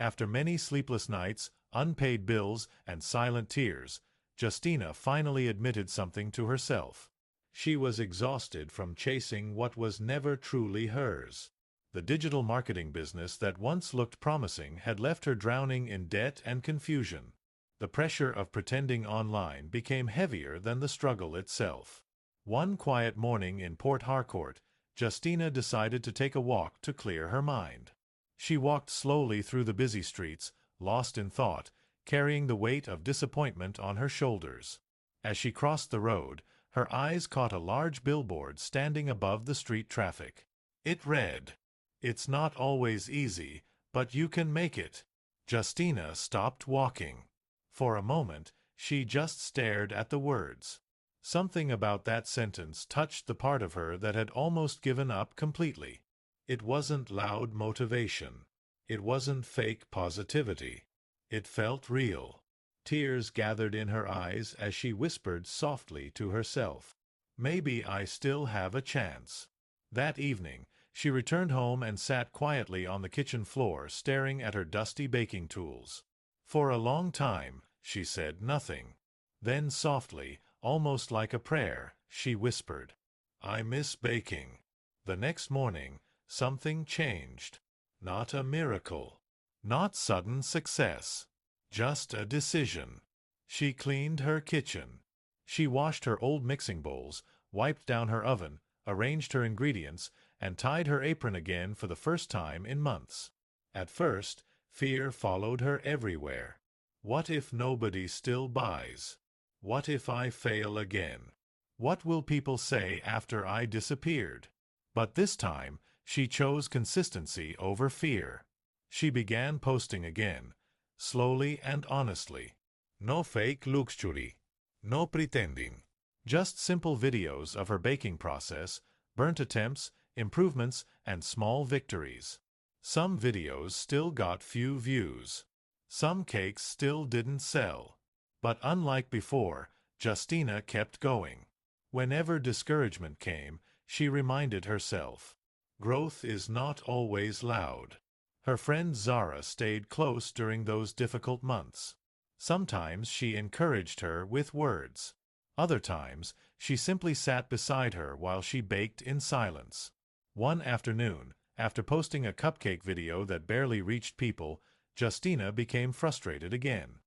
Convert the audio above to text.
After many sleepless nights, unpaid bills, and silent tears, Justina finally admitted something to herself. She was exhausted from chasing what was never truly hers. The digital marketing business that once looked promising had left her drowning in debt and confusion. The pressure of pretending online became heavier than the struggle itself. One quiet morning in Port Harcourt, Justina decided to take a walk to clear her mind. She walked slowly through the busy streets, lost in thought, carrying the weight of disappointment on her shoulders. As she crossed the road, her eyes caught a large billboard standing above the street traffic. It read, "It's not always easy, but you can make it." Justina stopped walking. For a moment, she just stared at the words. Something about that sentence touched the part of her that had almost given up completely. It wasn't loud motivation. It wasn't fake positivity. It felt real. Tears gathered in her eyes as she whispered softly to herself, "Maybe I still have a chance." That evening, she returned home and sat quietly on the kitchen floor staring at her dusty baking tools. For a long time, she said nothing. Then softly, almost like a prayer, she whispered, "I miss baking." The next morning, something changed. Not a miracle. Not sudden success. Just a decision. She cleaned her kitchen. She washed her old mixing bowls, wiped down her oven, arranged her ingredients, and tied her apron again for the first time in months. At first, fear followed her everywhere. What if nobody still buys? What if I fail again? What will people say after I disappeared? But this time, she chose consistency over fear. She began posting again, slowly and honestly. No fake luxury. No pretending. Just simple videos of her baking process, burnt attempts, improvements, and small victories. Some videos still got few views. Some cakes still didn't sell. But unlike before, Justina kept going. Whenever discouragement came, she reminded herself, growth is not always loud. Her friend Zara stayed close during those difficult months. Sometimes she encouraged her with words. Other times, she simply sat beside her while she baked in silence. One afternoon, after posting a cupcake video that barely reached people, Justina became frustrated again.